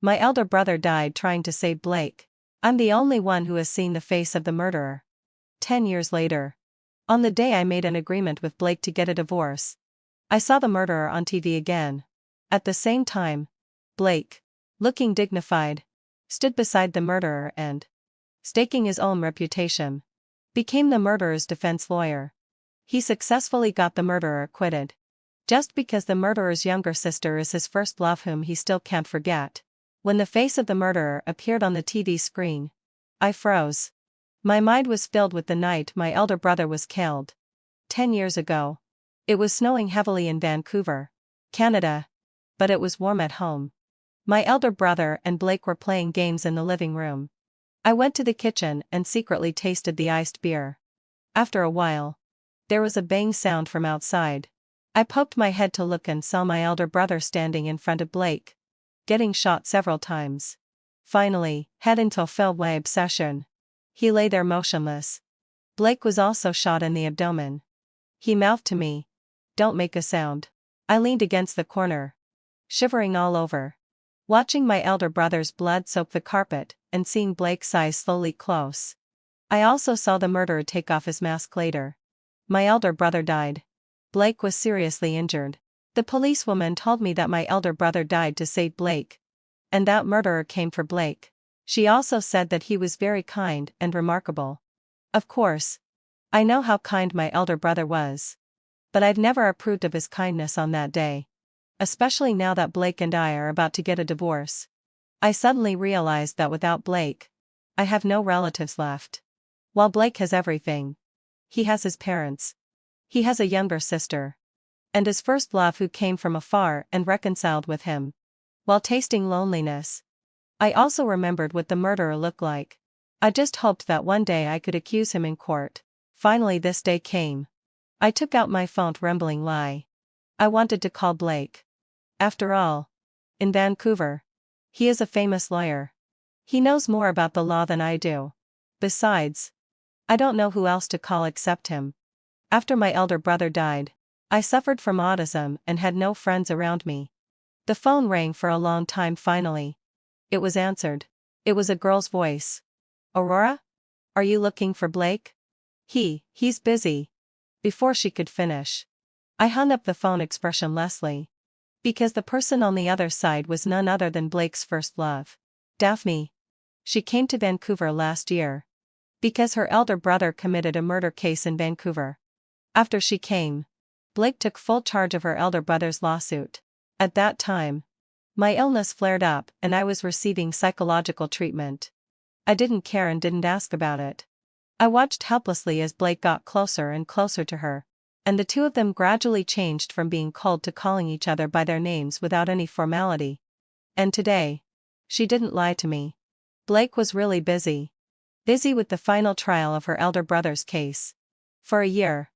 My elder brother died trying to save Blake. I'm the only one who has seen the face of the murderer. 10 years later. On the day I made an agreement with Blake to get a divorce, I saw the murderer on TV again. At the same time, Blake, looking dignified, stood beside the murderer and, staking his own reputation, became the murderer's defense lawyer. He successfully got the murderer acquitted. Just because the murderer's younger sister is his first love whom he still can't forget. When the face of the murderer appeared on the TV screen, I froze. My mind was filled with the night my elder brother was killed. 10 years ago. It was snowing heavily in Vancouver, Canada. But it was warm at home. My elder brother and Blake were playing games in the living room. I went to the kitchen and secretly tasted the iced beer. After a while, there was a bang sound from outside. I poked my head to look and saw my elder brother standing in front of Blake, getting shot several times. Finally, head into full obsession. He lay there motionless. Blake was also shot in the abdomen. He mouthed to me, "Don't make a sound." I leaned against the corner, shivering all over, watching my elder brother's blood soak the carpet and seeing Blake's eyes slowly close. I also saw the murderer take off his mask later. My elder brother died. Blake was seriously injured. The policewoman told me that my elder brother died to save Blake, and that murderer came for Blake. She also said that he was very kind and remarkable. Of course, I know how kind my elder brother was. But I've never approved of his kindness on that day. Especially now that Blake and I are about to get a divorce. I suddenly realized that without Blake, I have no relatives left. While Blake has everything. He has his parents. He has a younger sister. And his first love who came from afar and reconciled with him. While tasting loneliness, I also remembered what the murderer looked like. I just hoped that one day I could accuse him in court. Finally this day came. I took out my phone, rambling lie. I wanted to call Blake. After all, in Vancouver, he is a famous lawyer. He knows more about the law than I do. Besides, I don't know who else to call except him. After my elder brother died, I suffered from autism and had no friends around me. The phone rang for a long time. Finally, it was answered. It was a girl's voice. "Aurora? Are you looking for Blake?" He's busy." Before she could finish, I hung up the phone expressionlessly. Because the person on the other side was none other than Blake's first love. Daphne. She came to Vancouver last year. Because her elder brother committed a murder case in Vancouver. After she came, Blake took full charge of her elder brother's lawsuit. At that time, my illness flared up and I was receiving psychological treatment. I didn't care and didn't ask about it. I watched helplessly as Blake got closer and closer to her, and the two of them gradually changed from being cold to calling each other by their names without any formality. And today, she didn't lie to me. Blake was really busy. Busy with the final trial of her elder brother's case. For a year,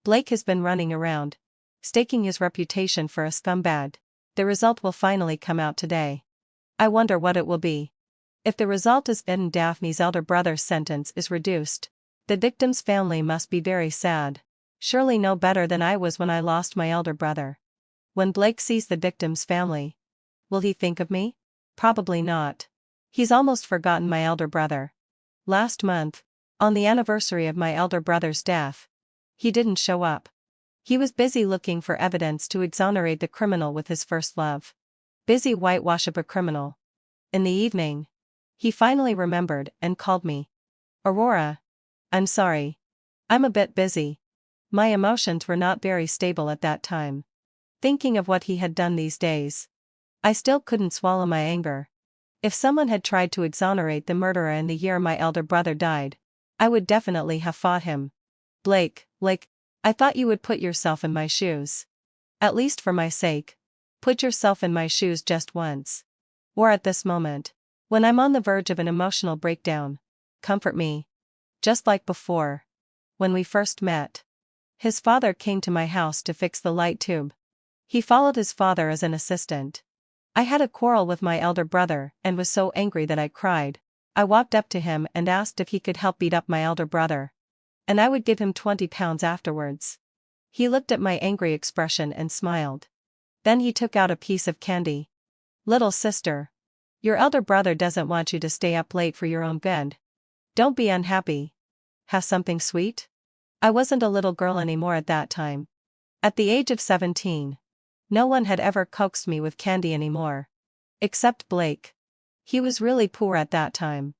Blake has been running around, staking his reputation for a scumbag. The result will finally come out today. I wonder what it will be. If the result is and Daphne's elder brother's sentence is reduced, the victim's family must be very sad. Surely no better than I was when I lost my elder brother. When Blake sees the victim's family, will he think of me? Probably not. He's almost forgotten my elder brother. Last month, on the anniversary of my elder brother's death, he didn't show up. He was busy looking for evidence to exonerate the criminal with his first love. Busy whitewash up a criminal. In the evening, he finally remembered and called me. "Aurora. I'm sorry. I'm a bit busy." My emotions were not very stable at that time. Thinking of what he had done these days, I still couldn't swallow my anger. If someone had tried to exonerate the murderer in the year my elder brother died, I would definitely have fought him. Blake, I thought you would put yourself in my shoes. At least for my sake. Put yourself in my shoes just once. Or at this moment, when I'm on the verge of an emotional breakdown, comfort me. Just like before. When we first met. His father came to my house to fix the light tube. He followed his father as an assistant. I had a quarrel with my elder brother and was so angry that I cried. I walked up to him and asked if he could help beat up my elder brother. And I would give him £20 afterwards. He looked at my angry expression and smiled. Then he took out a piece of candy. "Little sister. Your elder brother doesn't want you to stay up late for your own good. Don't be unhappy. Have something sweet? I wasn't a little girl anymore at that time. At the age of 17. No one had ever coaxed me with candy anymore. Except Blake. He was really poor at that time.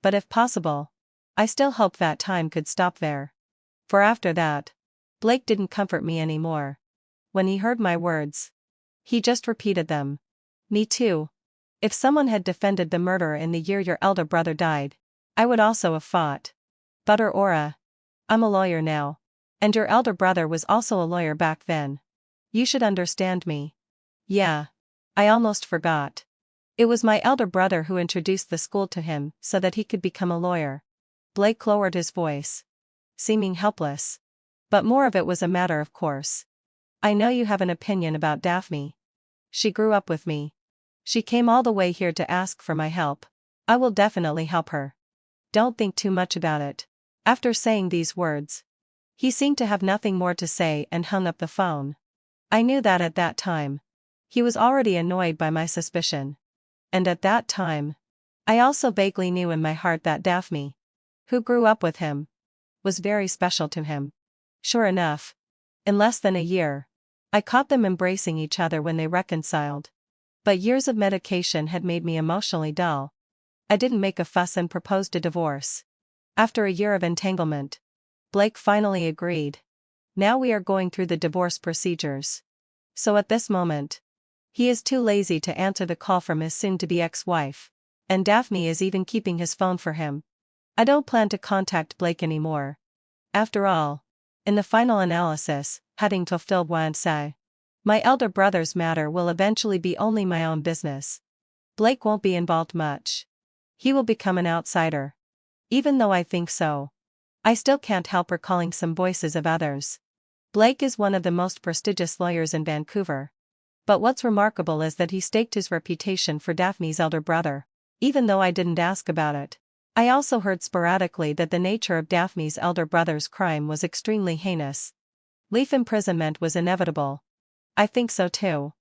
But if possible, I still hope that time could stop there. For after that, Blake didn't comfort me anymore. When he heard my words, he just repeated them. Me too. If someone had defended the murderer in the year your elder brother died, I would also have fought. But Aurora, I'm a lawyer now. And your elder brother was also a lawyer back then. You should understand me. Yeah. I almost forgot. It was my elder brother who introduced the school to him so that he could become a lawyer. Blake lowered his voice, seeming helpless. But more of it was a matter of course. I know you have an opinion about Daphne. She grew up with me. She came all the way here to ask for my help. I will definitely help her. Don't think too much about it. After saying these words, he seemed to have nothing more to say and hung up the phone. I knew that at that time. He was already annoyed by my suspicion. And at that time, I also vaguely knew in my heart that Daphne, who grew up with him, was very special to him. Sure enough, in less than a year, I caught them embracing each other when they reconciled. But years of medication had made me emotionally dull. I didn't make a fuss and proposed a divorce. After a year of entanglement, Blake finally agreed. Now we are going through the divorce procedures. So at this moment, he is too lazy to answer the call from his soon-to-be ex-wife. And Daphne is even keeping his phone for him. I don't plan to contact Blake anymore. After all, in the final analysis, having fulfilled phone.She, my elder brother's matter will eventually be only my own business. Blake won't be involved much. He will become an outsider. Even though I think so, I still can't help recalling some voices of others. Blake is one of the most prestigious lawyers in Vancouver. But what's remarkable is that he staked his reputation for Daphne's elder brother. Even though I didn't ask about it, I also heard sporadically that the nature of Daphne's elder brother's crime was extremely heinous. Life imprisonment was inevitable. I think so too.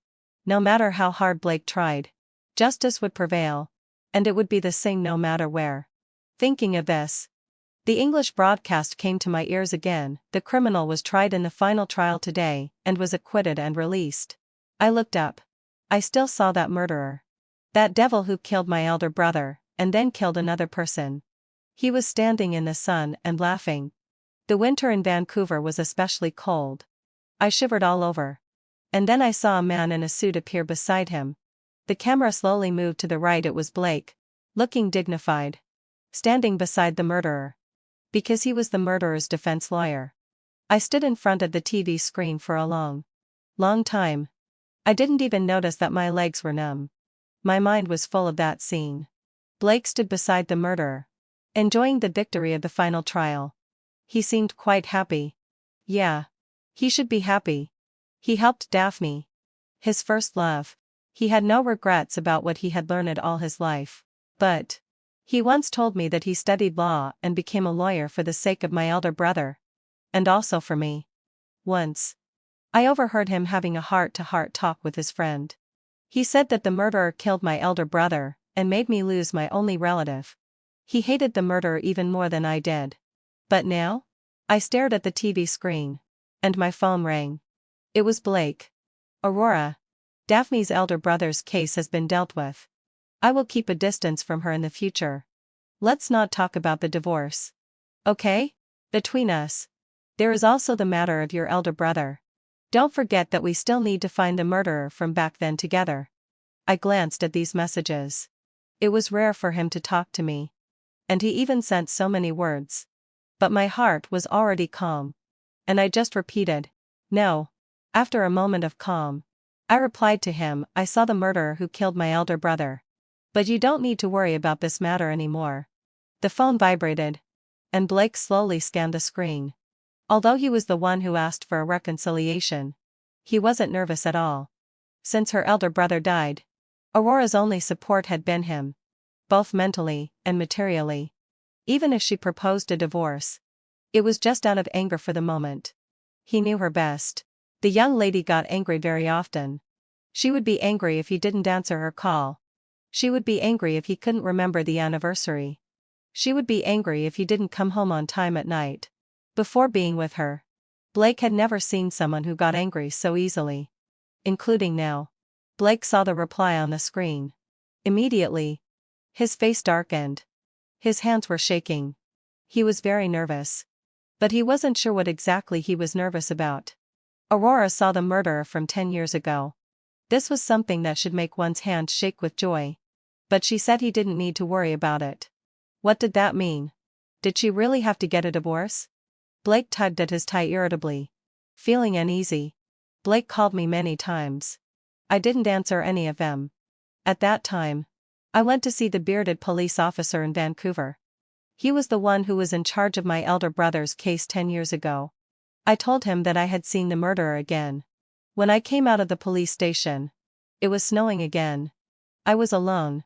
No matter how hard Blake tried, justice would prevail. And it would be the same no matter where. Thinking of this, the English broadcast came to my ears again. The criminal was tried in the final trial today, and was acquitted and released. I looked up. I still saw that murderer. That devil who killed my elder brother, and then killed another person. He was standing in the sun and laughing. The winter in Vancouver was especially cold. I shivered all over. And then I saw a man in a suit appear beside him. The camera slowly moved to the right. It was Blake, looking dignified, standing beside the murderer. Because he was the murderer's defense lawyer. I stood in front of the TV screen for a long time. I didn't even notice that my legs were numb. My mind was full of that scene. Blake stood beside the murderer, enjoying the victory of the final trial. He seemed quite happy. Yeah. He should be happy. He helped Daphne, his first love. He had no regrets about what he had learned all his life. But he once told me that he studied law and became a lawyer for the sake of my elder brother. And also for me. Once, I overheard him having a heart-to-heart talk with his friend. He said that the murderer killed my elder brother, and made me lose my only relative. He hated the murderer even more than I did. But now? I stared at the TV screen. And my phone rang. It was Blake. Aurora, Daphne's elder brother's case has been dealt with. I will keep a distance from her in the future. Let's not talk about the divorce. Okay? Between us, there is also the matter of your elder brother. Don't forget that we still need to find the murderer from back then together. I glanced at these messages. It was rare for him to talk to me. And he even sent so many words. But my heart was already calm. And I just repeated, no. After a moment of calm, I replied to him, I saw the murderer who killed my elder brother. But you don't need to worry about this matter anymore. The phone vibrated. And Blake slowly scanned the screen. Although he was the one who asked for a reconciliation, he wasn't nervous at all. Since her elder brother died, Aurora's only support had been him. Both mentally and materially. Even if she proposed a divorce, it was just out of anger for the moment. He knew her best. The young lady got angry very often. She would be angry if he didn't answer her call. She would be angry if he couldn't remember the anniversary. She would be angry if he didn't come home on time at night. Before being with her, Blake had never seen someone who got angry so easily. Including now. Blake saw the reply on the screen. Immediately, his face darkened. His hands were shaking. He was very nervous. But he wasn't sure what exactly he was nervous about. Aurora saw the murderer from 10 years ago. This was something that should make one's hands shake with joy. But she said he didn't need to worry about it. What did that mean? Did she really have to get a divorce? Blake tugged at his tie irritably. Feeling uneasy. Blake called me many times. I didn't answer any of them. At that time, I went to see the bearded police officer in Vancouver. He was the one who was in charge of my elder brother's case 10 years ago. I told him that I had seen the murderer again. When I came out of the police station, it was snowing again. I was alone,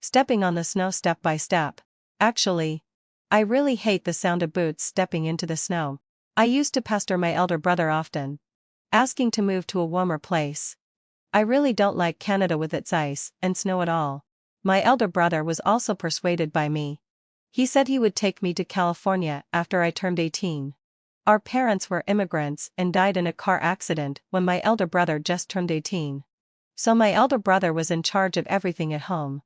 stepping on the snow step by step. Actually, I really hate the sound of boots stepping into the snow. I used to pester my elder brother often, asking to move to a warmer place. I really don't like Canada with its ice and snow at all. My elder brother was also persuaded by me. He said he would take me to California after I turned 18. Our parents were immigrants and died in a car accident when my elder brother just turned 18. So my elder brother was in charge of everything at home.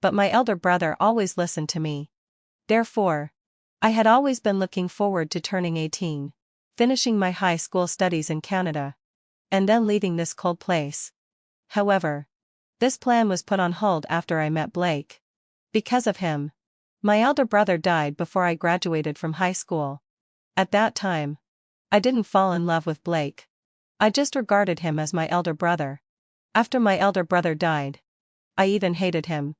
But my elder brother always listened to me. Therefore, I had always been looking forward to turning 18, finishing my high school studies in Canada, and then leaving this cold place. However, this plan was put on hold after I met Blake. Because of him, my elder brother died before I graduated from high school. At that time, I didn't fall in love with Blake. I just regarded him as my elder brother. After my elder brother died, I even hated him.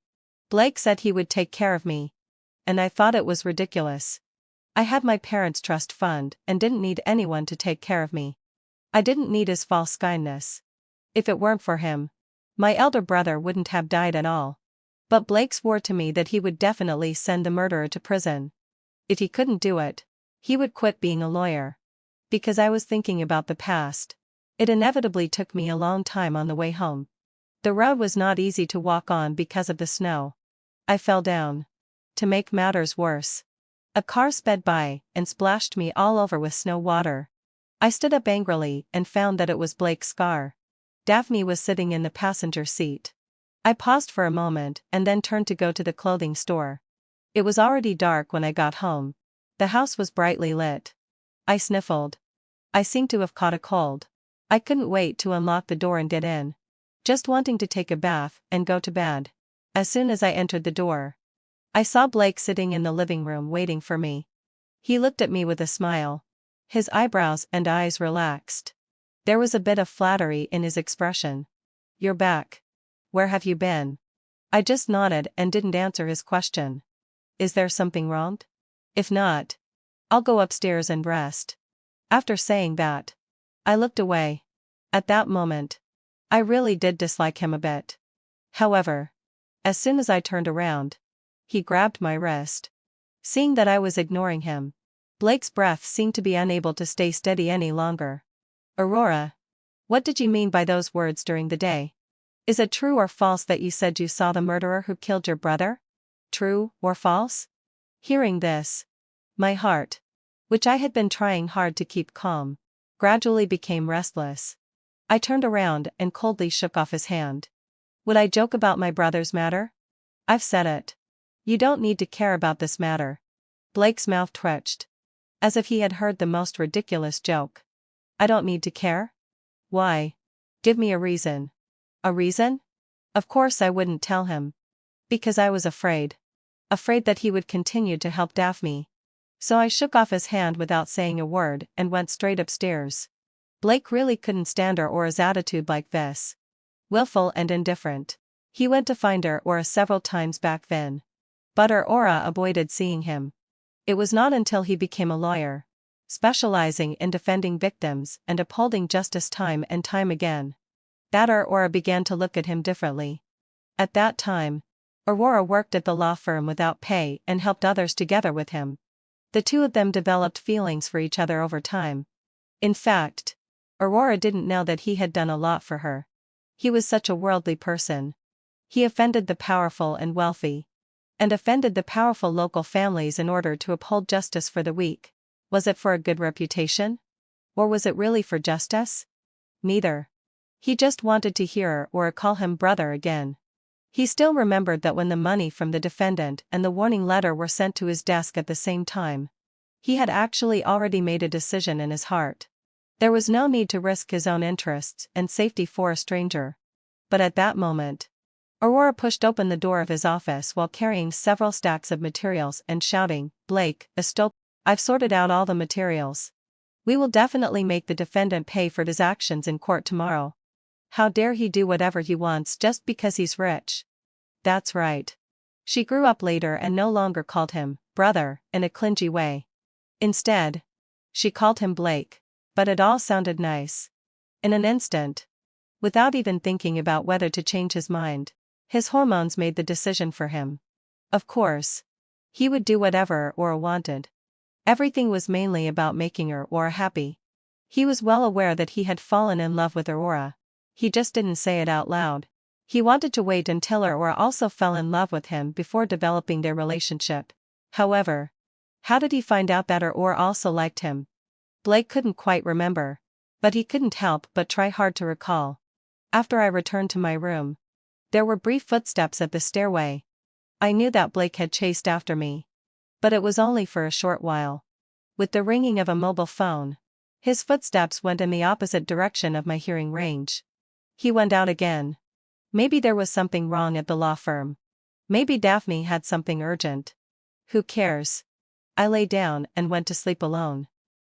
Blake said he would take care of me, and I thought it was ridiculous. I had my parents' trust fund and didn't need anyone to take care of me. I didn't need his false kindness. If it weren't for him, my elder brother wouldn't have died at all. But Blake swore to me that he would definitely send the murderer to prison. If he couldn't do it, he would quit being a lawyer. Because I was thinking about the past, it inevitably took me a long time on the way home. The road was not easy to walk on because of the snow. I fell down. To make matters worse, a car sped by and splashed me all over with snow water. I stood up angrily and found that it was Blake's car. Daphne was sitting in the passenger seat. I paused for a moment and then turned to go to the clothing store. It was already dark when I got home. The house was brightly lit. I sniffled. I seemed to have caught a cold. I couldn't wait to unlock the door and get in, just wanting to take a bath and go to bed. As soon as I entered the door, I saw Blake sitting in the living room waiting for me. He looked at me with a smile. His eyebrows and eyes relaxed. There was a bit of flattery in his expression. "You're back. Where have you been?" I just nodded and didn't answer his question. "Is there something wrong? If not, I'll go upstairs and rest." After saying that, I looked away. At that moment, I really did dislike him a bit. However, as soon as I turned around, he grabbed my wrist. Seeing that I was ignoring him, Blake's breath seemed to be unable to stay steady any longer. "Aurora, what did you mean by those words during the day? Is it true or false that you said you saw the murderer who killed your brother? True or false?" Hearing this, my heart, which I had been trying hard to keep calm, gradually became restless. I turned around and coldly shook off his hand. Would I joke about my brother's matter? I've said it. You don't need to care about this matter. Blake's mouth twitched, as if he had heard the most ridiculous joke. I don't need to care? Why? Give me a reason. A reason? Of course I wouldn't tell him. Because I was afraid. Afraid that he would continue to help Daphne. So I shook off his hand without saying a word and went straight upstairs. Blake really couldn't stand Aurora's attitude like this. Willful and indifferent. He went to find Aurora several times back then. But Aurora avoided seeing him. It was not until he became a lawyer, specializing in defending victims and upholding justice time and time again, that Aurora began to look at him differently. At that time, Aurora worked at the law firm without pay and helped others together with him. The two of them developed feelings for each other over time. In fact, Aurora didn't know that he had done a lot for her. He was such a worldly person. He offended the powerful and wealthy. And offended the powerful local families in order to uphold justice for the weak. Was it for a good reputation? Or was it really for justice? Neither. He just wanted to hear or call him brother again. He still remembered that when the money from the defendant and the warning letter were sent to his desk at the same time, he had actually already made a decision in his heart. There was no need to risk his own interests and safety for a stranger. But at that moment, Aurora pushed open the door of his office while carrying several stacks of materials and shouting, "Blake, I've sorted out all the materials. We will definitely make the defendant pay for his actions in court tomorrow. How dare he do whatever he wants just because he's rich?" That's right. She grew up later and no longer called him brother in a clingy way. Instead, she called him Blake. But it all sounded nice. In an instant, without even thinking about whether to change his mind, his hormones made the decision for him. Of course, he would do whatever Aurora wanted. Everything was mainly about making Aurora happy. He was well aware that he had fallen in love with Aurora. He just didn't say it out loud. He wanted to wait until Aurora also fell in love with him before developing their relationship. However, how did he find out that Aurora also liked him? Blake couldn't quite remember. But he couldn't help but try hard to recall. After I returned to my room, there were brief footsteps at the stairway. I knew that Blake had chased after me. But it was only for a short while. With the ringing of a mobile phone, his footsteps went in the opposite direction of my hearing range. He went out again. Maybe there was something wrong at the law firm. Maybe Daphne had something urgent. Who cares? I lay down and went to sleep alone.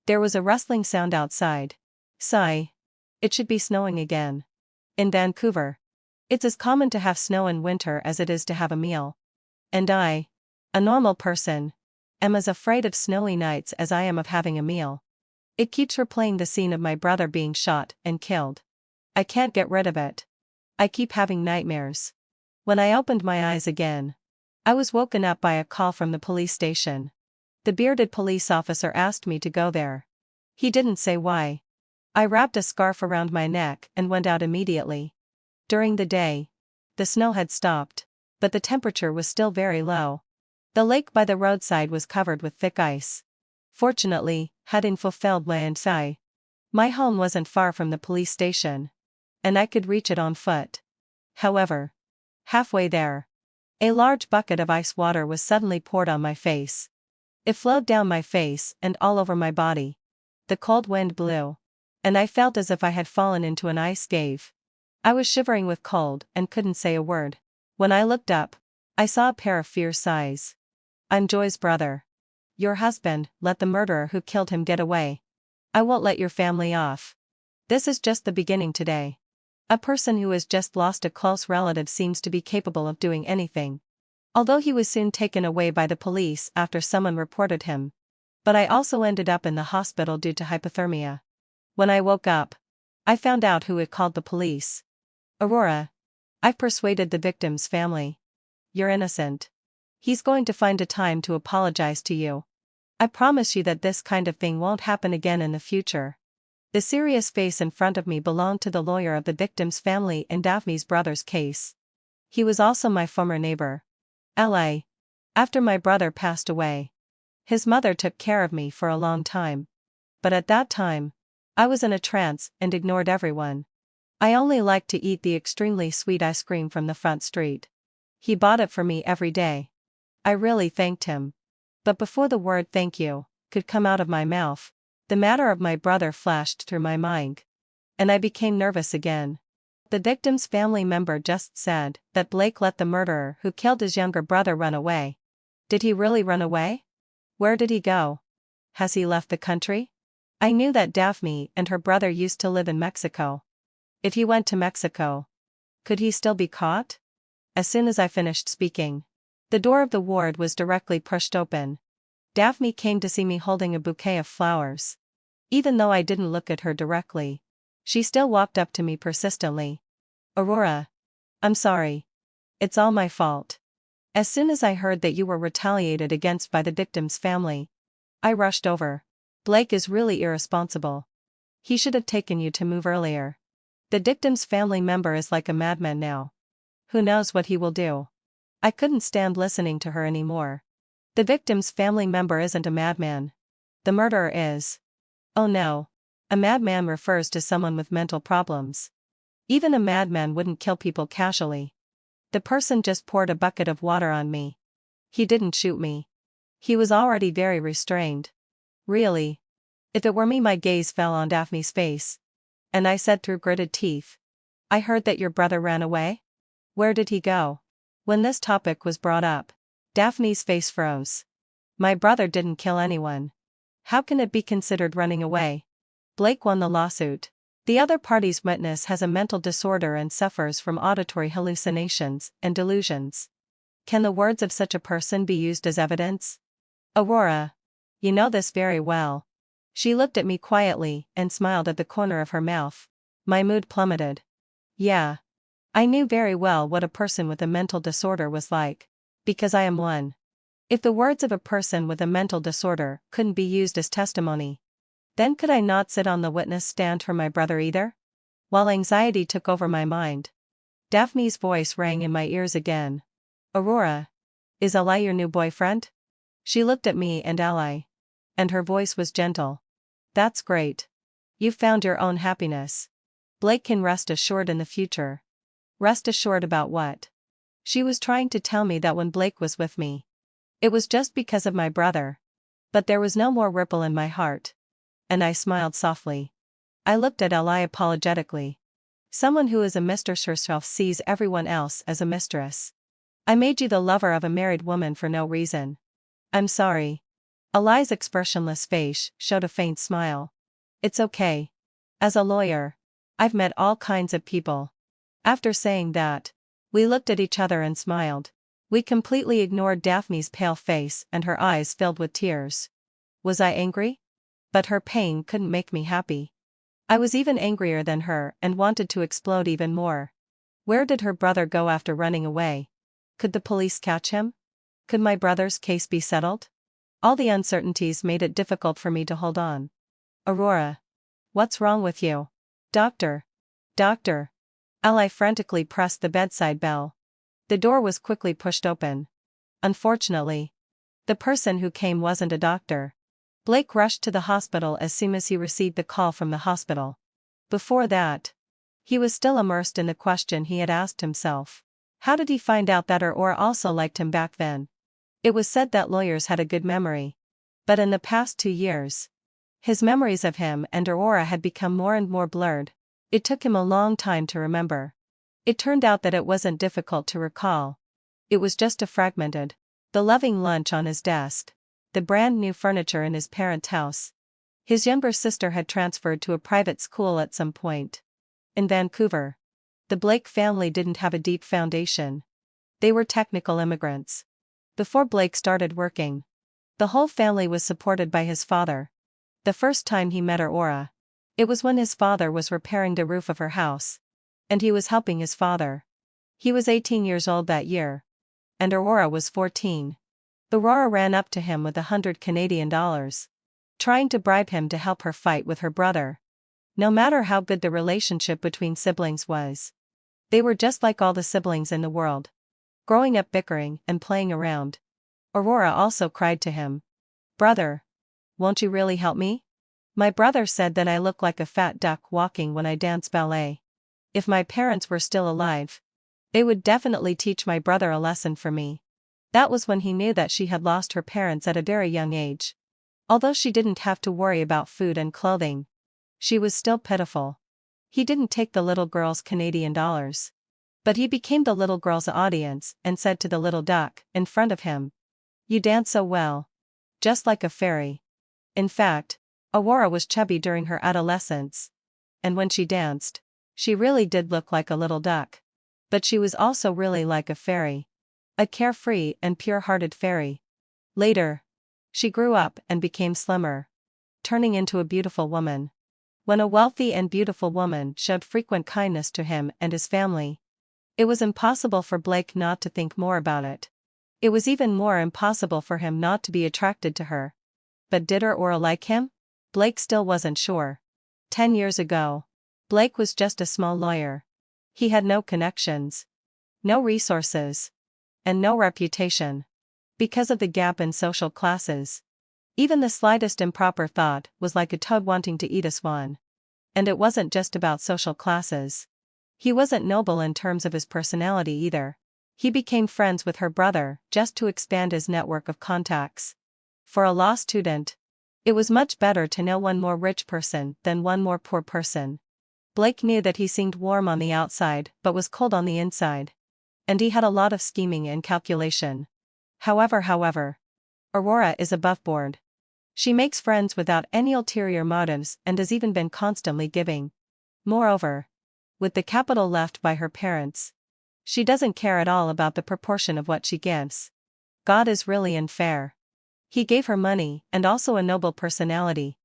There was a rustling sound outside. Sigh. It should be snowing again. In Vancouver, it's as common to have snow in winter as it is to have a meal. And I, a normal person, am as afraid of snowy nights as I am of having a meal. It keeps replaying the scene of my brother being shot and killed. I can't get rid of it. I keep having nightmares. When I opened my eyes again, I was woken up by a call from the police station. The bearded police officer asked me to go there. He didn't say why. I wrapped a scarf around my neck and went out immediately. During the day, the snow had stopped, but the temperature was still very low. The lake by the roadside was covered with thick ice. Fortunately, having fulfilled my my home wasn't far from the police station, and I could reach it on foot. However, halfway there, a large bucket of ice water was suddenly poured on my face. It flowed down my face and all over my body. The cold wind blew, and I felt as if I had fallen into an ice cave. I was shivering with cold and couldn't say a word. When I looked up, I saw a pair of fierce eyes. "I'm Joy's brother. Your husband let the murderer who killed him get away. I won't let your family off. This is just the beginning today. A person who has just lost a close relative seems to be capable of doing anything." Although he was soon taken away by the police after someone reported him. But I also ended up in the hospital due to hypothermia. When I woke up, I found out who had called the police. "Aurora. I've persuaded the victim's family. You're innocent. He's going to find a time to apologize to you. I promise you that this kind of thing won't happen again in the future." The serious face in front of me belonged to the lawyer of the victim's family in Daphne's brother's case. He was also my former neighbor. After my brother passed away, his mother took care of me for a long time. But at that time, I was in a trance and ignored everyone. I only liked to eat the extremely sweet ice cream from the front street. He bought it for me every day. I really thanked him. But before the word "thank you" could come out of my mouth, the matter of my brother flashed through my mind. And I became nervous again. The victim's family member just said that Blake let the murderer who killed his younger brother run away. Did he really run away? Where did he go? Has he left the country? I knew that Daphne and her brother used to live in Mexico. If he went to Mexico, could he still be caught? As soon as I finished speaking, the door of the ward was directly pushed open. Daphne came to see me holding a bouquet of flowers. Even though I didn't look at her directly, she still walked up to me persistently. "Aurora. I'm sorry. It's all my fault. As soon as I heard that you were retaliated against by the victim's family, I rushed over. Blake is really irresponsible. He should have taken you to move earlier. The victim's family member is like a madman now. Who knows what he will do? I couldn't stand listening to her anymore. The victim's family member isn't a madman. The murderer is. Oh no. A madman refers to someone with mental problems. Even a madman wouldn't kill people casually. The person just poured a bucket of water on me. He didn't shoot me. He was already very restrained. Really? If it were me, my gaze fell on Daphne's face. And I said through gritted teeth, I heard that your brother ran away? Where did he go? When this topic was brought up, Daphne's face froze. My brother didn't kill anyone. How can it be considered running away? Blake won the lawsuit. The other party's witness has a mental disorder and suffers from auditory hallucinations and delusions. Can the words of such a person be used as evidence? Aurora. You know this very well. She looked at me quietly and smiled at the corner of her mouth. My mood plummeted. Yeah. I knew very well what a person with a mental disorder was like. Because I am one. If the words of a person with a mental disorder couldn't be used as testimony, then could I not sit on the witness stand for my brother either? While anxiety took over my mind, Daphne's voice rang in my ears again. Aurora. Is Ally your new boyfriend? She looked at me and Ally. And her voice was gentle. That's great. You've found your own happiness. Blake can rest assured in the future. Rest assured about what? She was trying to tell me that when Blake was with me, it was just because of my brother. But there was no more ripple in my heart. And I smiled softly. I looked at Ally apologetically. Someone who is a mistress herself sees everyone else as a mistress. I made you the lover of a married woman for no reason. I'm sorry. Ally's expressionless face showed a faint smile. It's okay. As a lawyer, I've met all kinds of people. After saying that, we looked at each other and smiled. We completely ignored Daphne's pale face and her eyes filled with tears. Was I angry? But her pain couldn't make me happy. I was even angrier than her and wanted to explode even more. Where did her brother go after running away? Could the police catch him? Could my brother's case be settled? All the uncertainties made it difficult for me to hold on. Aurora. What's wrong with you? Doctor. Doctor. Ally frantically pressed the bedside bell. The door was quickly pushed open. Unfortunately, the person who came wasn't a doctor. Blake rushed to the hospital as soon as he received the call from the hospital. Before that, he was still immersed in the question he had asked himself. How did he find out that Aurora also liked him back then? It was said that lawyers had a good memory. But in the past 2 years, his memories of him and Aurora had become more and more blurred. It took him a long time to remember. It turned out that it wasn't difficult to recall. It was just a fragmented. The loving lunch on his desk. The brand new furniture in his parents' house. His younger sister had transferred to a private school at some point. In Vancouver. The Blake family didn't have a deep foundation. They were technical immigrants. Before Blake started working, the whole family was supported by his father. The first time he met Aurora, it was when his father was repairing the roof of her house. And he was helping his father. He was 18 years old that year. And Aurora was 14. Aurora ran up to him with $100 Canadian, trying to bribe him to help her fight with her brother. No matter how good the relationship between siblings was, they were just like all the siblings in the world, growing up bickering and playing around. Aurora also cried to him, "Brother, won't you really help me? My brother said that I look like a fat duck walking when I dance ballet. If my parents were still alive, they would definitely teach my brother a lesson for me." That was when he knew that she had lost her parents at a very young age. Although she didn't have to worry about food and clothing, she was still pitiful. He didn't take the little girl's Canadian dollars. But he became the little girl's audience and said to the little duck in front of him, "You dance so well. Just like a fairy." In fact, Aurora was chubby during her adolescence. And when she danced, she really did look like a little duck. But she was also really like a fairy. A carefree and pure-hearted fairy. Later, she grew up and became slimmer, turning into a beautiful woman. When a wealthy and beautiful woman showed frequent kindness to him and his family, it was impossible for Blake not to think more about it. It was even more impossible for him not to be attracted to her. But did Aurora like him? Blake still wasn't sure. 10 years ago, Blake was just a small lawyer. He had no connections. no resources, and no reputation. Because of the gap in social classes, even the slightest improper thought was like a toad wanting to eat a swan. And it wasn't just about social classes. He wasn't noble in terms of his personality either. He became friends with her brother just to expand his network of contacts. For a law student, it was much better to know one more rich person than one more poor person. Blake knew that he seemed warm on the outside but was cold on the inside. And he had a lot of scheming and calculation. However, Aurora is above board. She makes friends without any ulterior motives and has even been constantly giving. Moreover, with the capital left by her parents, she doesn't care at all about the proportion of what she gives. God is really unfair. He gave her money and also a noble personality.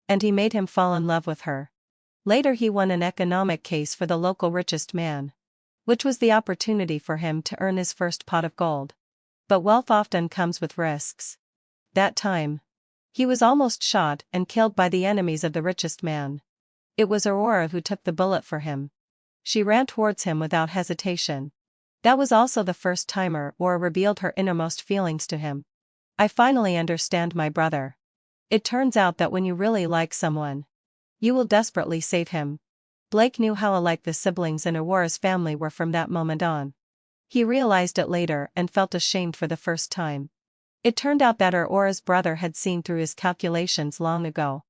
And he made him fall in love with her. Later he won an economic case for the local richest man, which was the opportunity for him to earn his first pot of gold. But wealth often comes with risks. That time, he was almost shot and killed by the enemies of the richest man. It was Aurora who took the bullet for him. She ran towards him without hesitation. That was also the first time Aurora revealed her innermost feelings to him. I finally understand my brother. It turns out that when you really like someone, you will desperately save him. Blake knew how alike the siblings in Aurora's family were from that moment on. He realized it later and felt ashamed for the first time. It turned out that Aurora's brother had seen through his calculations long ago.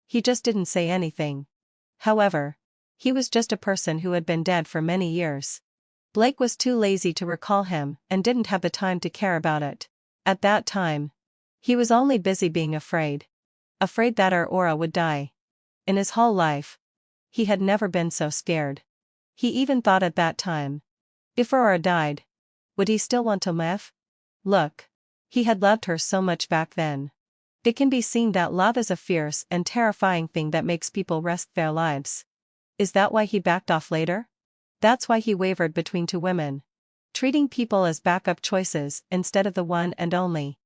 He just didn't say anything. However, he was just a person who had been dead for many years. Blake was too lazy to recall him and didn't have the time to care about it. At that time, he was only busy being afraid. Afraid that Aurora would die. In his whole life, he had never been so scared. He even thought at that time, if Aurora died, would he still want to live? Look. He had loved her so much back then. It can be seen that love is a fierce and terrifying thing that makes people risk their lives. Is that why he backed off later? That's why he wavered between two women, treating people as backup choices instead of the one and only.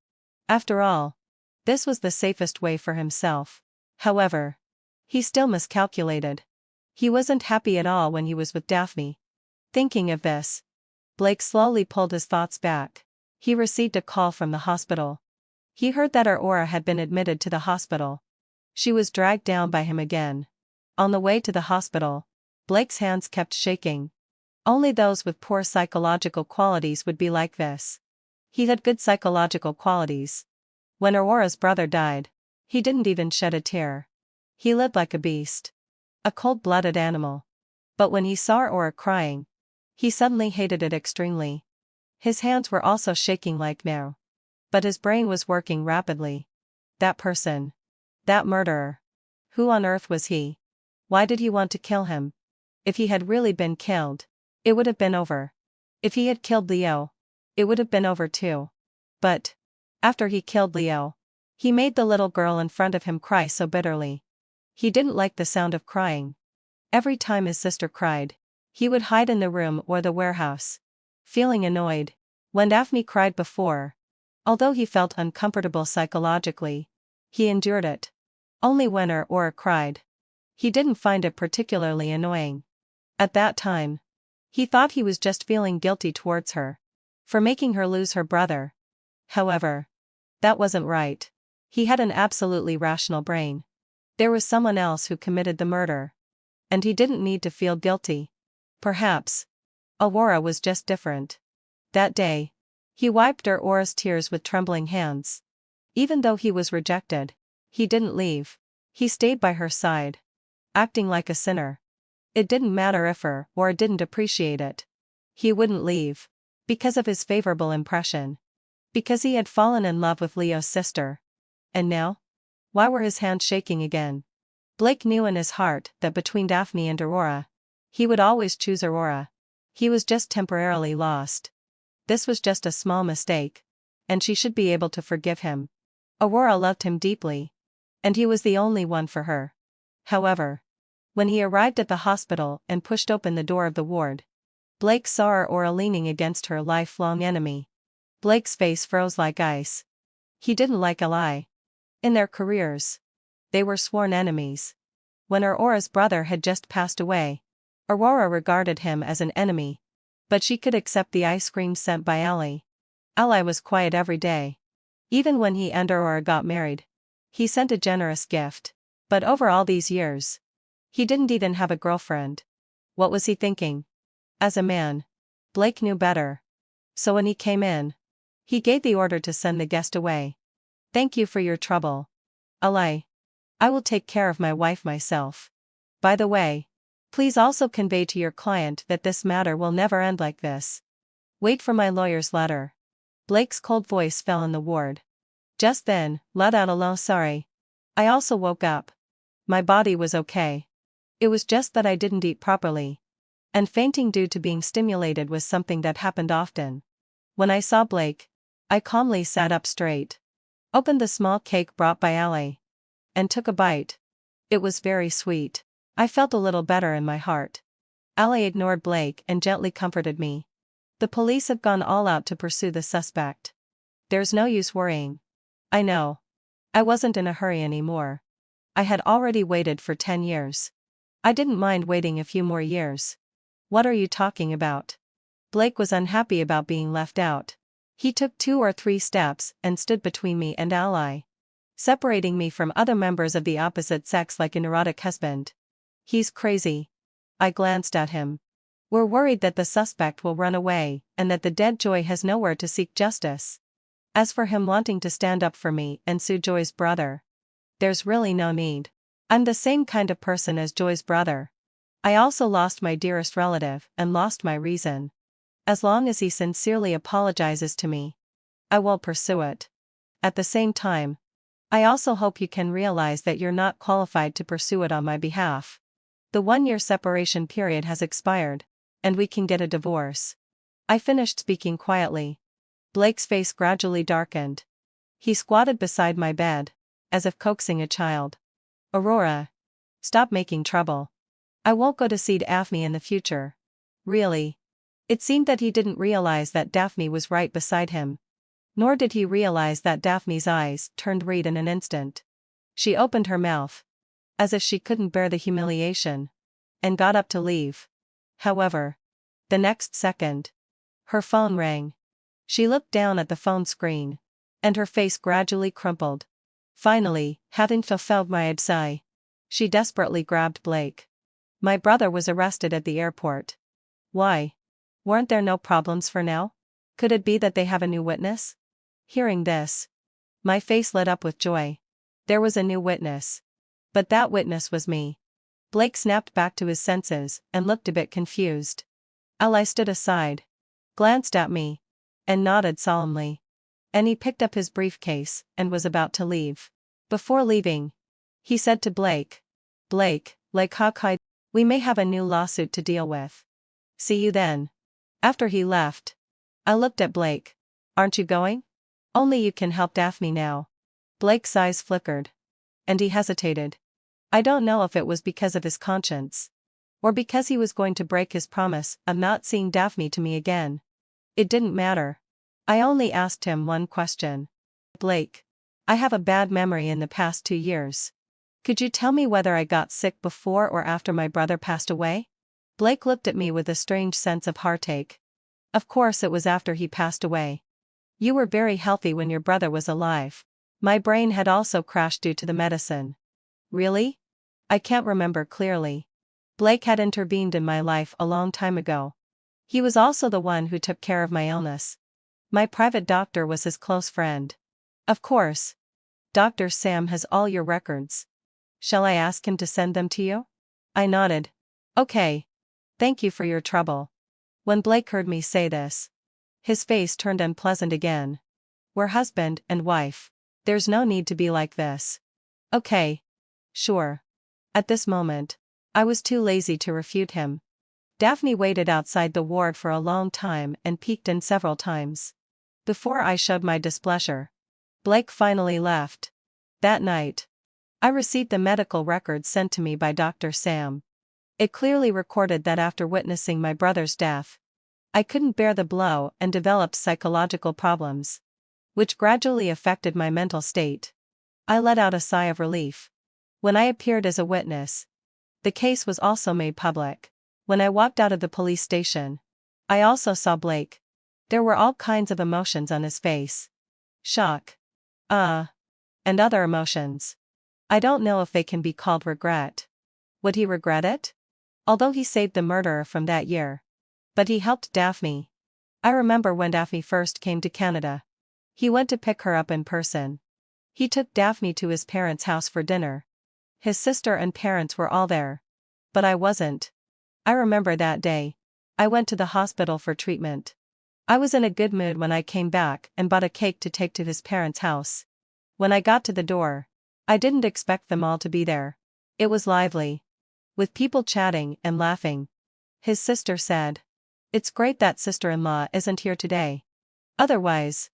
After all, this was the safest way for himself. However, he still miscalculated. He wasn't happy at all when he was with Daphne. Thinking of this, Blake slowly pulled his thoughts back. He received a call from the hospital. He heard that Aurora had been admitted to the hospital. She was dragged down by him again. On the way to the hospital, Blake's hands kept shaking. Only those with poor psychological qualities would be like this. He had good psychological qualities. When Aurora's brother died, he didn't even shed a tear. He lived like a beast. A cold-blooded animal. But when he saw Aurora crying, he suddenly hated it extremely. His hands were also shaking like now. But his brain was working rapidly. That person. That murderer. Who on earth was he? Why did he want to kill him? If he had really been killed, it would have been over. If he had killed Leo, it would have been over too. But, after he killed Leo, he made the little girl in front of him cry so bitterly. He didn't like the sound of crying. Every time his sister cried, he would hide in the room or the warehouse, feeling annoyed. When Daphne cried before, although he felt uncomfortable psychologically, he endured it. Only when Aurora cried, he didn't find it particularly annoying. At that time, he thought he was just feeling guilty towards her, for making her lose her brother. However, that wasn't right. He had an absolutely rational brain. There was someone else who committed the murder. And he didn't need to feel guilty. Perhaps Aurora was just different. That day, he wiped Aurora's tears with trembling hands. Even though he was rejected, he didn't leave. He stayed by her side, acting like a sinner. It didn't matter if Aurora didn't appreciate it. He wouldn't leave. Because of his favorable impression. Because he had fallen in love with Leo's sister. And now? Why were his hands shaking again? Blake knew in his heart that between Daphne and Aurora, he would always choose Aurora. He was just temporarily lost. This was just a small mistake. And she should be able to forgive him. Aurora loved him deeply. And he was the only one for her. However, when he arrived at the hospital and pushed open the door of the ward, Blake saw Aurora leaning against her lifelong enemy. Blake's face froze like ice. He didn't like Eli. In their careers, they were sworn enemies. When Aurora's brother had just passed away, Aurora regarded him as an enemy. But she could accept the ice cream sent by Ali. Ali was quiet every day. Even when he and Aurora got married, he sent a generous gift. But over all these years, he didn't even have a girlfriend. What was he thinking? As a man, Blake knew better. So when he came in, he gave the order to send the guest away. Thank you for your trouble, Ali. I will take care of my wife myself. By the way, please also convey to your client that this matter will never end like this. Wait for my lawyer's letter. Blake's cold voice fell in the ward. Just then, let out a low sorry. I also woke up. My body was okay. It was just that I didn't eat properly. And fainting due to being stimulated was something that happened often. When I saw Blake, I calmly sat up straight. Opened the small cake brought by Ali. And took a bite. It was very sweet. I felt a little better in my heart. Ali ignored Blake and gently comforted me. The police have gone all out to pursue the suspect. There's no use worrying. I know. I wasn't in a hurry anymore. I had already waited for 10 years. I didn't mind waiting a few more years. What are you talking about? Blake was unhappy about being left out. He took 2 or 3 steps and stood between me and Ali, separating me from other members of the opposite sex like a neurotic husband. He's crazy. I glanced at him. We're worried that the suspect will run away and that the dead Joy has nowhere to seek justice. As for him wanting to stand up for me and sue Joy's brother, there's really no need. I'm the same kind of person as Joy's brother. I also lost my dearest relative and lost my reason. As long as he sincerely apologizes to me, I will pursue it. At the same time, I also hope you can realize that you're not qualified to pursue it on my behalf. The 1-year separation period has expired, and we can get a divorce. I finished speaking quietly. Blake's face gradually darkened. He squatted beside my bed, as if coaxing a child. Aurora, stop making trouble. I won't go to see Daphne in the future. Really? It seemed that he didn't realize that Daphne was right beside him. Nor did he realize that Daphne's eyes turned red in an instant. She opened her mouth, as if she couldn't bear the humiliation, and got up to leave. However, the next second, her phone rang. She looked down at the phone screen, and her face gradually crumpled. Finally, having fulfilled my sigh, she desperately grabbed Blake. My brother was arrested at the airport. Why? Weren't there no problems for now? Could it be that they have a new witness? Hearing this, my face lit up with joy. There was a new witness. But that witness was me. Blake snapped back to his senses and looked a bit confused. Ali stood aside, glanced at me, and nodded solemnly. And he picked up his briefcase and was about to leave. Before leaving, he said to Blake, like Hawkeye, we may have a new lawsuit to deal with. See you then. After he left, I looked at Blake. Aren't you going? Only you can help Daphne now. Blake's eyes flickered. And he hesitated. I don't know if it was because of his conscience, or because he was going to break his promise of not seeing Daphne to me again. It didn't matter. I only asked him one question. Blake, I have a bad memory in the past 2 years. Could you tell me whether I got sick before or after my brother passed away? Blake looked at me with a strange sense of heartache. Of course it was after he passed away. You were very healthy when your brother was alive. My brain had also crashed due to the medicine. Really? I can't remember clearly. Blake had intervened in my life a long time ago. He was also the one who took care of my illness. My private doctor was his close friend. Of course. Dr. Sam has all your records. Shall I ask him to send them to you? I nodded. Okay. Thank you for your trouble. When Blake heard me say this, his face turned unpleasant again. We're husband and wife. There's no need to be like this. Okay. Sure. At this moment, I was too lazy to refute him. Daphne waited outside the ward for a long time and peeked in several times. Before I showed my displeasure, Blake finally left. That night, I received the medical records sent to me by Dr. Sam. It clearly recorded that after witnessing my brother's death, I couldn't bear the blow and developed psychological problems, which gradually affected my mental state. I let out a sigh of relief. When I appeared as a witness, the case was also made public. When I walked out of the police station, I also saw Blake. There were all kinds of emotions on his face. Shock. And other emotions. I don't know if they can be called regret. Would he regret it? Although he saved the murderer from that year. But he helped Daphne. I remember when Daphne first came to Canada. He went to pick her up in person. He took Daphne to his parents' house for dinner. His sister and parents were all there. But I wasn't. I remember that day. I went to the hospital for treatment. I was in a good mood when I came back and bought a cake to take to his parents' house. When I got to the door, I didn't expect them all to be there. It was lively. With people chatting and laughing. His sister said, "It's great that sister-in-law isn't here today. Otherwise,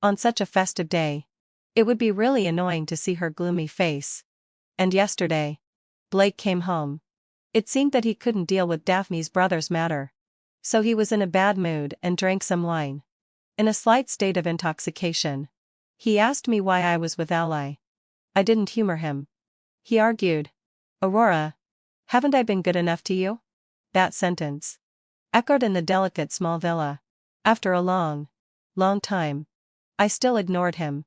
on such a festive day, it would be really annoying to see her gloomy face." And yesterday, Blake came home. It seemed that he couldn't deal with Daphne's brother's matter. So he was in a bad mood and drank some wine. In a slight state of intoxication. He asked me why I was with Ally. I didn't humor him. He argued, "Aurora, haven't I been good enough to you?" That sentence echoed in the delicate small villa. After a long time, I still ignored him.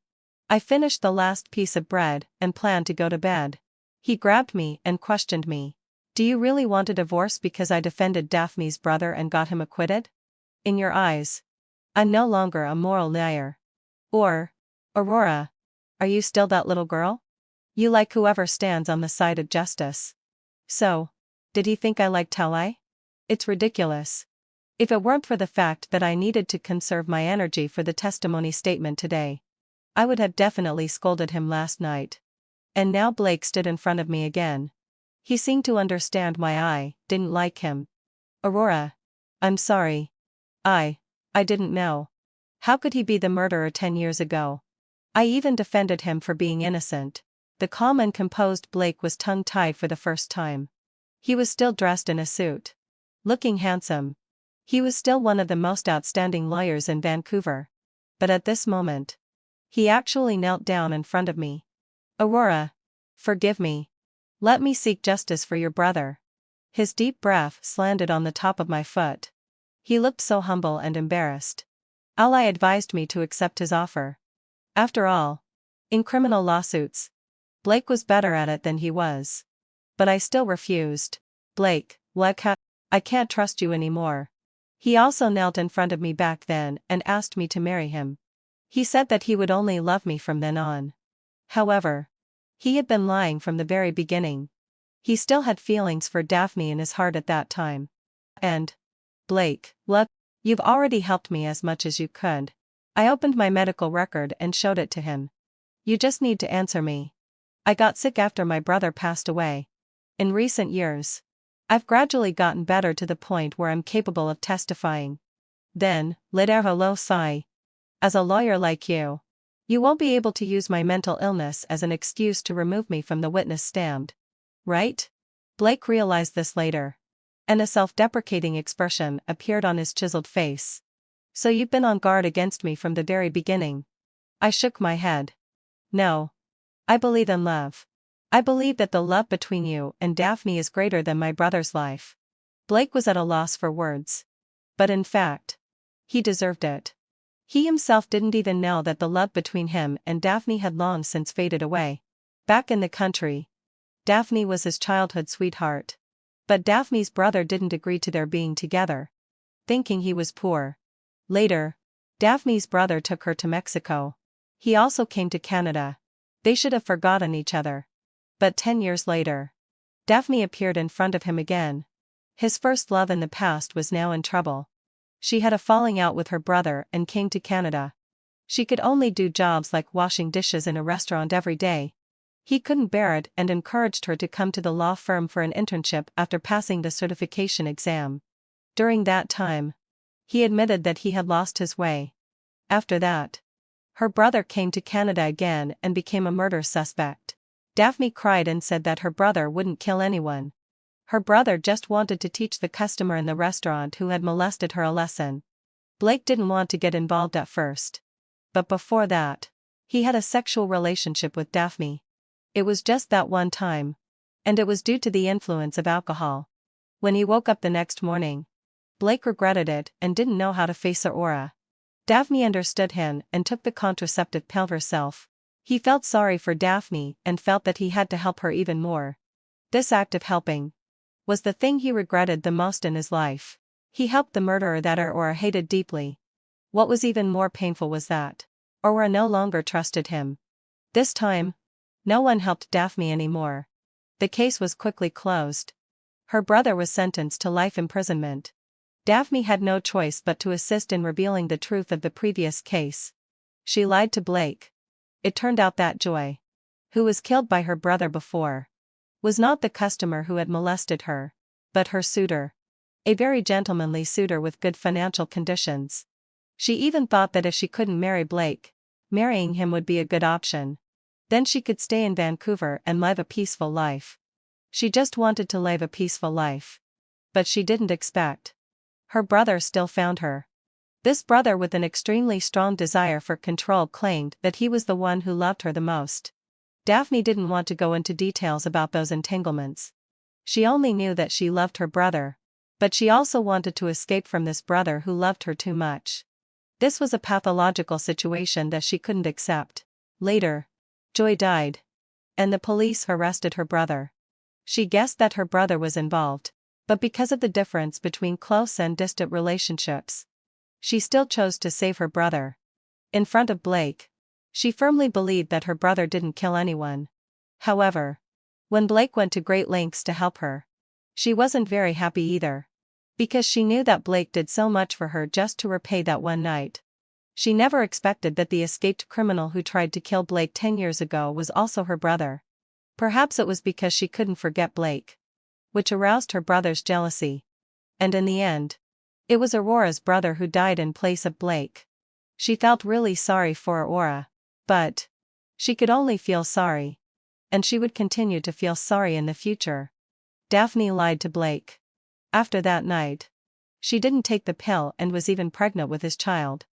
I finished the last piece of bread and planned to go to bed. He grabbed me and questioned me. "Do you really want a divorce because I defended Daphne's brother and got him acquitted? In your eyes, I'm no longer a moral liar. Or, Aurora, are you still that little girl? You like whoever stands on the side of justice." So, did he think I liked Ally? It's ridiculous. If it weren't for the fact that I needed to conserve my energy for the testimony statement today, I would have definitely scolded him last night. And now Blake stood in front of me again. He seemed to understand why I didn't like him. "Aurora, I'm sorry. I didn't know. How could he be the murderer 10 years ago? I even defended him for being innocent." The calm and composed Blake was tongue-tied for the first time. He was still dressed in a suit. Looking handsome. He was still one of the most outstanding lawyers in Vancouver. But at this moment, he actually knelt down in front of me. "Aurora, forgive me. Let me seek justice for your brother." His deep breath landed on the top of my foot. He looked so humble and embarrassed. Ally advised me to accept his offer. After all, in criminal lawsuits, Blake was better at it than he was. But I still refused. "Blake, I can't trust you anymore." He also knelt in front of me back then and asked me to marry him. He said that he would only love me from then on. However, he had been lying from the very beginning. He still had feelings for Daphne in his heart at that time. And, "Blake, look, you've already helped me as much as you could." I opened my medical record and showed it to him. "You just need to answer me. I got sick after my brother passed away. In recent years, I've gradually gotten better to the point where I'm capable of testifying." Then, let out a low sigh. "As a lawyer like you, you won't be able to use my mental illness as an excuse to remove me from the witness stand. Right?" Blake realized this later. And a self-deprecating expression appeared on his chiseled face. "So you've been on guard against me from the very beginning?" I shook my head. "No. I believe in love. I believe that the love between you and Daphne is greater than my brother's life." Blake was at a loss for words. But in fact, he deserved it. He himself didn't even know that the love between him and Daphne had long since faded away. Back in the country, Daphne was his childhood sweetheart. But Daphne's brother didn't agree to their being together, thinking he was poor. Later, Daphne's brother took her to Mexico. He also came to Canada. They should have forgotten each other. But 10 years later, Daphne appeared in front of him again. His first love in the past was now in trouble. She had a falling out with her brother and came to Canada. She could only do jobs like washing dishes in a restaurant every day. He couldn't bear it and encouraged her to come to the law firm for an internship after passing the certification exam. During that time, he admitted that he had lost his way. After that, her brother came to Canada again and became a murder suspect. Daphne cried and said that her brother wouldn't kill anyone. Her brother just wanted to teach the customer in the restaurant who had molested her a lesson. Blake didn't want to get involved at first. But before that, he had a sexual relationship with Daphne. It was just that one time. And it was due to the influence of alcohol. When he woke up the next morning, Blake regretted it and didn't know how to face Aurora. Daphne understood him and took the contraceptive pill herself. He felt sorry for Daphne and felt that he had to help her even more. This act of helping was the thing he regretted the most in his life. He helped the murderer that Aurora hated deeply. What was even more painful was that Aurora no longer trusted him. This time, no one helped Daphne anymore. The case was quickly closed. Her brother was sentenced to life imprisonment. Daphne had no choice but to assist in revealing the truth of the previous case. She lied to Blake. It turned out that Joy, who was killed by her brother before, was not the customer who had molested her, but her suitor. A very gentlemanly suitor with good financial conditions. She even thought that if she couldn't marry Blake, marrying him would be a good option. Then she could stay in Vancouver and live a peaceful life. She just wanted to live a peaceful life. But she didn't expect. Her brother still found her. This brother with an extremely strong desire for control claimed that he was the one who loved her the most. Daphne didn't want to go into details about those entanglements. She only knew that she loved her brother. But she also wanted to escape from this brother who loved her too much. This was a pathological situation that she couldn't accept. Later, Joy died. And the police arrested her brother. She guessed that her brother was involved. But because of the difference between close and distant relationships, she still chose to save her brother. In front of Blake, she firmly believed that her brother didn't kill anyone. However, when Blake went to great lengths to help her, she wasn't very happy either. Because she knew that Blake did so much for her just to repay that one night. She never expected that the escaped criminal who tried to kill Blake 10 years ago was also her brother. Perhaps it was because she couldn't forget Blake, which aroused her brother's jealousy. And in the end, it was Aurora's brother who died in place of Blake. She felt really sorry for Aurora. But she could only feel sorry. And she would continue to feel sorry in the future. Daphne lied to Blake. After that night, she didn't take the pill and was even pregnant with his child.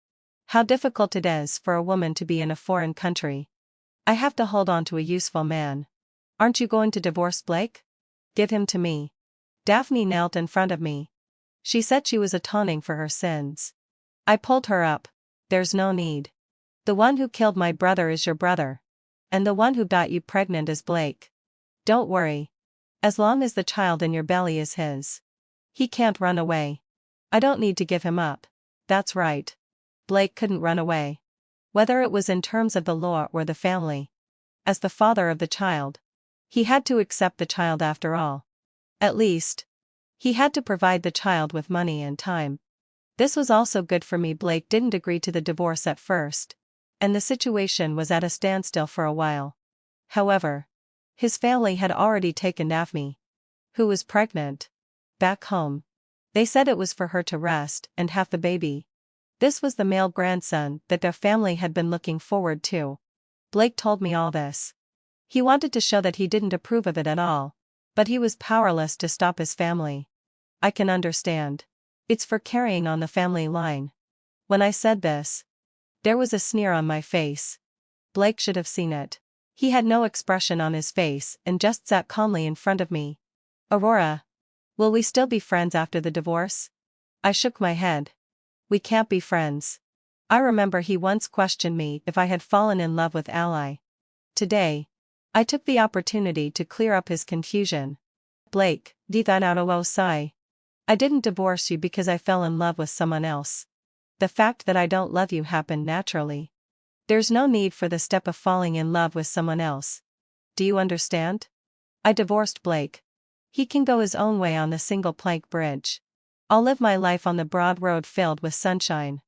How difficult it is for a woman to be in a foreign country. I have to hold on to a useful man. Aren't you going to divorce Blake? Give him to me. Daphne knelt in front of me. She said she was atoning for her sins. I pulled her up. There's no need. The one who killed my brother is your brother. And the one who got you pregnant is Blake. Don't worry. As long as the child in your belly is his. He can't run away. I don't need to give him up. That's right. Blake couldn't run away. Whether it was in terms of the law or the family. As the father of the child, he had to accept the child after all. At least, he had to provide the child with money and time. This was also good for me. Blake didn't agree to the divorce at first, and the situation was at a standstill for a while. However, his family had already taken Daphne, who was pregnant, back home. They said it was for her to rest and have the baby. This was the male grandson that their family had been looking forward to. Blake told me all this. He wanted to show that he didn't approve of it at all, but he was powerless to stop his family. I can understand. It's for carrying on the family line. When I said this, there was a sneer on my face. Blake should have seen it. He had no expression on his face and just sat calmly in front of me. Aurora, will we still be friends after the divorce? I shook my head. We can't be friends. I remember he once questioned me if I had fallen in love with Ally. Today, I took the opportunity to clear up his confusion. Blake, I didn't divorce you because I fell in love with someone else. The fact that I don't love you happened naturally. There's no need for the step of falling in love with someone else. Do you understand? I divorced Blake. He can go his own way on the single plank bridge. I'll live my life on the broad road filled with sunshine.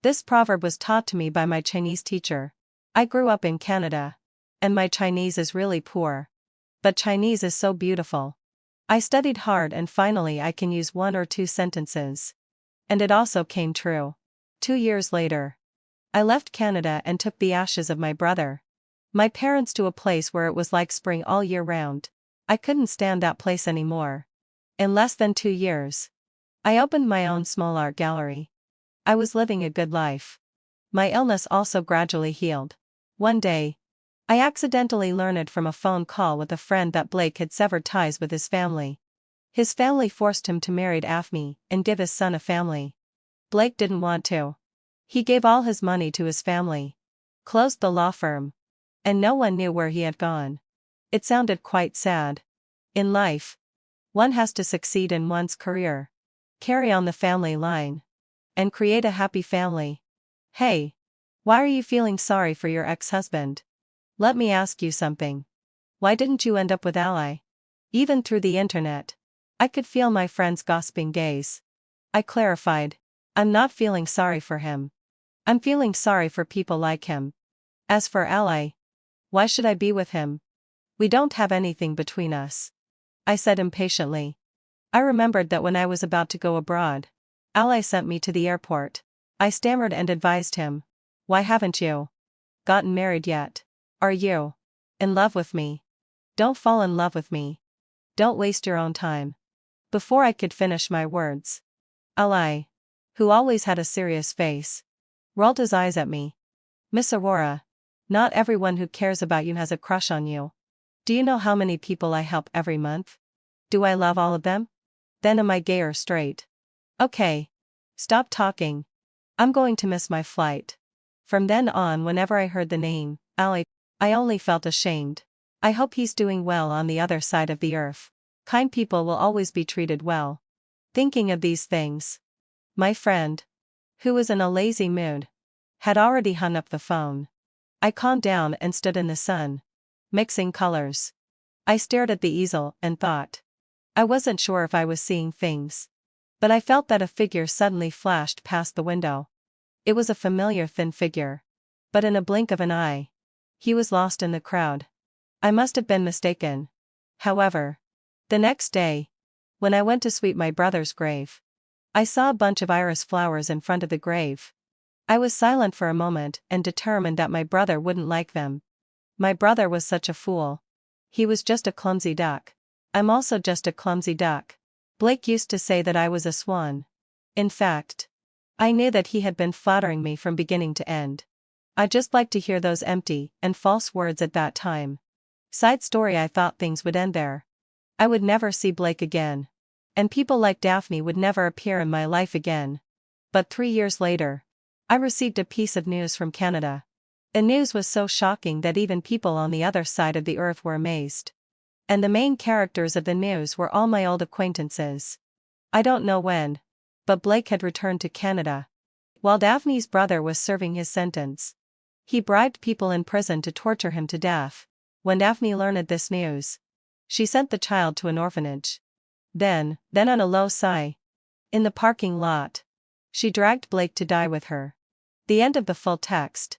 This proverb was taught to me by my Chinese teacher. I grew up in Canada. And my Chinese is really poor. But Chinese is so beautiful. I studied hard and finally I can use 1 or 2 sentences. And it also came true. 2 years later, I left Canada and took the ashes of my brother, my parents, to a place where it was like spring all year round. I couldn't stand that place anymore. In less than 2 years, I opened my own small art gallery. I was living a good life. My illness also gradually healed. One day, I accidentally learned from a phone call with a friend that Blake had severed ties with his family. His family forced him to marry Daphne and give his son a family. Blake didn't want to. He gave all his money to his family, closed the law firm, and no one knew where he had gone. It sounded quite sad. In life, one has to succeed in one's career, carry on the family line, and create a happy family. Hey, why are you feeling sorry for your ex-husband? Let me ask you something. Why didn't you end up with Ally? Even through the internet, I could feel my friend's gossiping gaze. I clarified, I'm not feeling sorry for him. I'm feeling sorry for people like him. As for Ally, why should I be with him? We don't have anything between us, I said impatiently. I remembered that when I was about to go abroad, Ally sent me to the airport. I stammered and advised him. Why haven't you gotten married yet? Are you in love with me? Don't fall in love with me. Don't waste your own time. Before I could finish my words, Ally, who always had a serious face, rolled his eyes at me. Miss Aurora, not everyone who cares about you has a crush on you. Do you know how many people I help every month? Do I love all of them? Then am I gay or straight? Okay. Stop talking. I'm going to miss my flight. From then on, whenever I heard the name, Ally, I only felt ashamed. I hope he's doing well on the other side of the earth. Kind people will always be treated well. Thinking of these things, my friend, who was in a lazy mood, had already hung up the phone. I calmed down and stood in the sun, mixing colors. I stared at the easel and thought. I wasn't sure if I was seeing things, but I felt that a figure suddenly flashed past the window. It was a familiar thin figure, but in a blink of an eye, he was lost in the crowd. I must have been mistaken. However, the next day, when I went to sweep my brother's grave, I saw a bunch of iris flowers in front of the grave. I was silent for a moment and determined that my brother wouldn't like them. My brother was such a fool. He was just a clumsy duck. I'm also just a clumsy duck. Blake used to say that I was a swan. In fact, I knew that he had been flattering me from beginning to end. I just liked to hear those empty and false words at that time. Side story, I thought things would end there. I would never see Blake again. And people like Daphne would never appear in my life again. But 3 years later, I received a piece of news from Canada. The news was so shocking that even people on the other side of the earth were amazed. And the main characters of the news were all my old acquaintances. I don't know when, but Blake had returned to Canada, while Daphne's brother was serving his sentence. He bribed people in prison to torture him to death. When Daphne learned this news, she sent the child to an orphanage. Then on a low sigh, in the parking lot, she dragged Blake to die with her. The end of the full text.